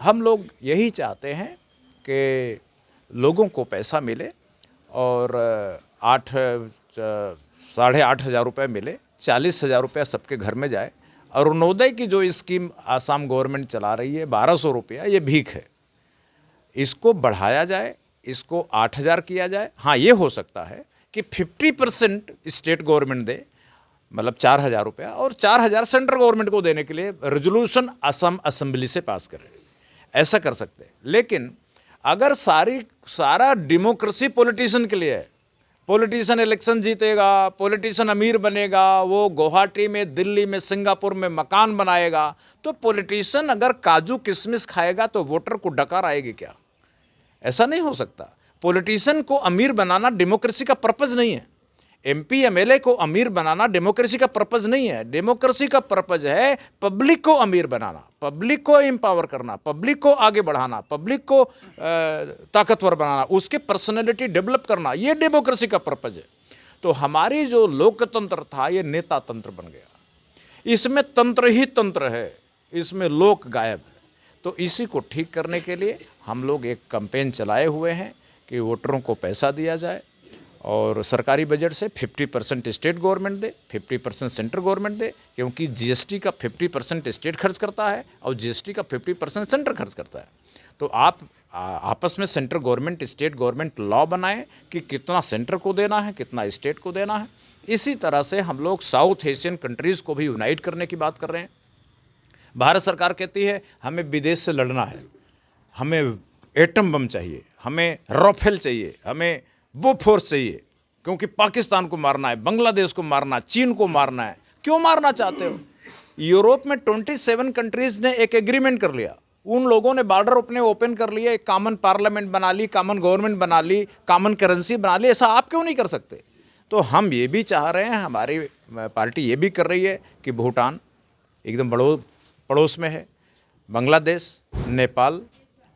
हम लोग यही चाहते हैं कि लोगों को पैसा मिले और 8,500 रुपये मिले, 40,000 रुपया सबके घर में जाए। अरुणोदय की जो स्कीम आसाम गवर्नमेंट चला रही है 1,200 रुपया, ये भीख है, इसको बढ़ाया जाए, इसको 8,000 किया जाए। हाँ, ये हो सकता है कि 50% स्टेट गवर्नमेंट दे, मतलब 4,000 रुपया, और 4,000 सेंट्रल गवर्नमेंट को देने के लिए रेजोल्यूशन असम असेंबली से पास करें, ऐसा कर सकते हैं। लेकिन अगर सारा डेमोक्रेसी पॉलिटिशियन के लिए है, पॉलिटिशियन इलेक्शन जीतेगा, पॉलिटिशियन अमीर बनेगा, वो गुवाहाटी में, दिल्ली में, सिंगापुर में मकान बनाएगा, तो पॉलिटिशियन अगर काजू किशमिश खाएगा तो वोटर को डकार आएगी क्या? ऐसा नहीं हो सकता। पॉलिटिशियन को अमीर बनाना डेमोक्रेसी का पर्पज़ नहीं है। एमपी एमएलए को अमीर बनाना डेमोक्रेसी का पर्पज़ नहीं है। डेमोक्रेसी का पर्पज़ है पब्लिक को अमीर बनाना, पब्लिक को एम्पावर करना, पब्लिक को आगे बढ़ाना, पब्लिक को ताकतवर बनाना, उसके पर्सनैलिटी डेवलप करना, ये डेमोक्रेसी का पर्पज़ है। तो हमारी जो लोकतंत्र था ये नेता तंत्र बन गया, इसमें तंत्र ही तंत्र है, इसमें लोक गायब है। तो इसी को ठीक करने के लिए हम लोग एक कैंपेन चलाए हुए हैं कि वोटरों को पैसा दिया जाए और सरकारी बजट से 50% स्टेट गवर्नमेंट दे, 50% सेंट्रल गवर्नमेंट दे, क्योंकि जीएसटी का 50% स्टेट खर्च करता है और जीएसटी का 50% सेंटर खर्च करता है। तो आप आपस में central government state government law बनाएं कि कितना सेंटर को देना है, कितना स्टेट को देना है। इसी तरह से हम लोग साउथ एशियन कंट्रीज़ को भी यूनाइट करने की बात कर रहे हैं। भारत सरकार कहती है हमें विदेश से लड़ना है, हमें एटम बम चाहिए, हमें राफेल चाहिए, हमें वो फोर्स चाहिए, क्योंकि पाकिस्तान को मारना है, बांग्लादेश को मारना है, चीन को मारना है। क्यों मारना चाहते हो? यूरोप में 27 कंट्रीज़ ने एक एग्रीमेंट कर लिया, उन लोगों ने बॉर्डर अपने ओपन कर लिए, एक कॉमन पार्लियामेंट बना ली, कॉमन गवर्नमेंट बना ली, कॉमन करेंसी बना ली। ऐसा आप क्यों नहीं कर सकते? तो हम ये भी चाह रहे हैं, हमारी पार्टी ये भी कर रही है कि भूटान एकदम पड़ोस में है, बांग्लादेश, नेपाल,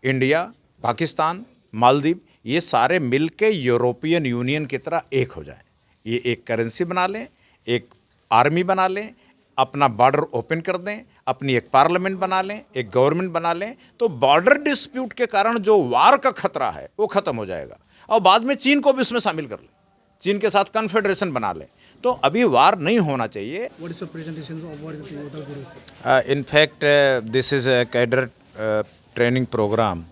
इंडिया, पाकिस्तान, मालदीव, ये सारे मिलके यूरोपियन यूनियन की तरह एक हो जाएं। ये एक करेंसी बना लें, एक आर्मी बना लें, अपना बॉर्डर ओपन कर दें, अपनी एक पार्लियामेंट बना लें, एक गवर्नमेंट बना लें, तो बॉर्डर डिस्प्यूट के कारण जो वार का खतरा है वो ख़त्म हो जाएगा। और बाद में चीन को भी उसमें शामिल कर लें, चीन के साथ कन्फेडरेशन बना लें, तो अभी वार नहीं होना चाहिए। In fact, this is a cadre training program.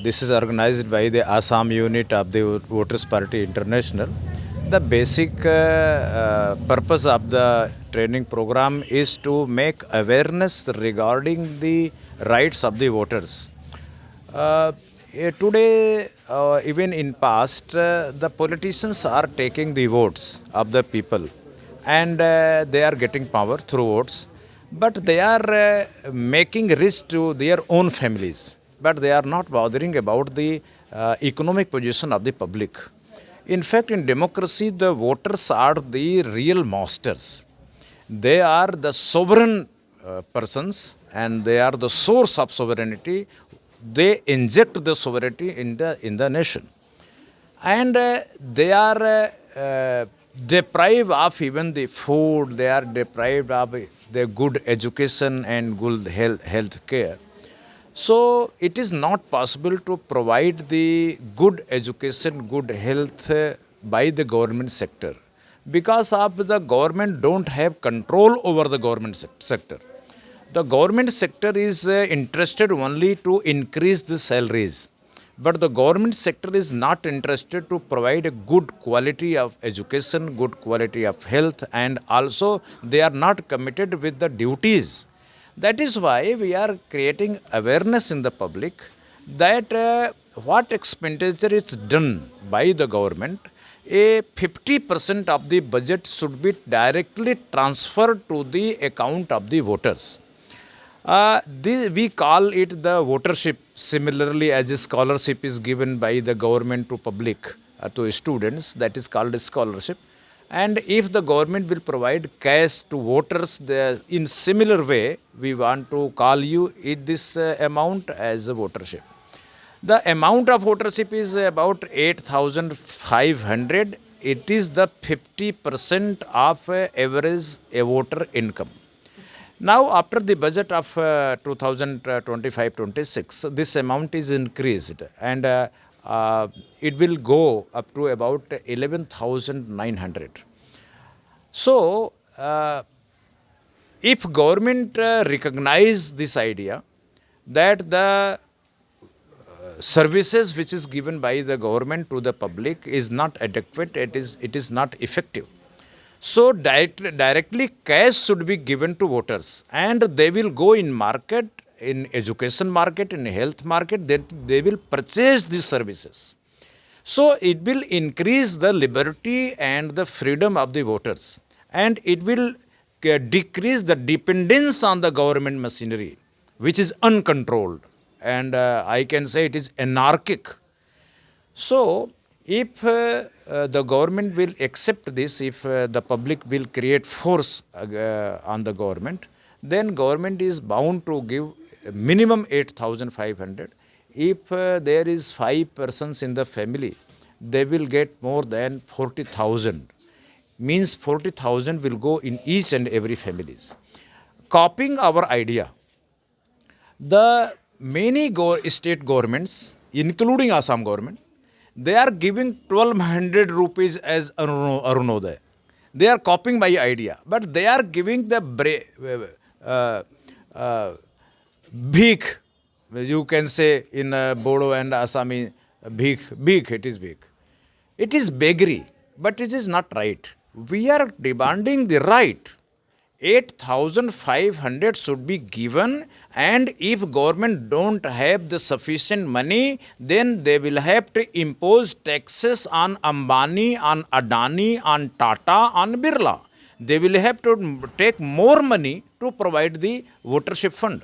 This is organized by the Assam unit of the Voters Party International. The basic purpose of the training program is to make awareness regarding the rights of the voters. Today, even in past, the politicians are taking the votes of the people, and they are getting power through votes, but they are making risk to their own families, but they are not bothering about the economic position of the public. In fact, in democracy, the voters are the real masters. They are the sovereign persons, and they are the source of sovereignty. They inject the sovereignty in the nation, and they are deprived of even the food. They are deprived of the good education and good health care. So it is not possible to provide the good education, good health by the government sector, because of the government don't have control over the government sector. The government sector is interested only to increase the salaries, but the government sector is not interested to provide a good quality of education, good quality of health, and also they are not committed with the duties. That is why we are creating awareness in the public that what expenditure is done by the government, a 50% of the budget should be directly transferred to the account of the voters. We call it the votership. Similarly, as a scholarship is given by the government to public, to students, that is called a scholarship. And if the government will provide cash to voters, in similar way, we want to call you this amount as a votership. The amount of votership is about 8,500. It is the 50% of average a voter income. Now, after the budget of 2025-26, this amount is increased, and it will go up to about 11,900. So, if government recognize this idea that the services which is given by the government to the public is not adequate, it is not effective. So directly cash should be given to voters, and they will go in market, in education market, in health market, they will purchase these services. So it will increase the liberty and the freedom of the voters, and it will decrease the dependence on the government machinery, which is uncontrolled, and I can say it is anarchic. So, if the government will accept this, if the public will create force on the government, then government is bound to give minimum 8,500. If there is 5 persons in the family, they will get more than 40,000. Means 40,000 will go in each and every families. Copying our idea, the many state governments, including Assam government, they are giving 1,200 rupees as Arunodaya. They are copying my idea, but they are giving the bhik. You can say in Bodo and Assami, bhik, it is bhik. It is beggary, but it is not right. We are demanding the right. 8,500 should be given, and if government don't have the sufficient money, then they will have to impose taxes on Ambani, on Adani, on Tata, on Birla. They will have to take more money to provide the votership fund.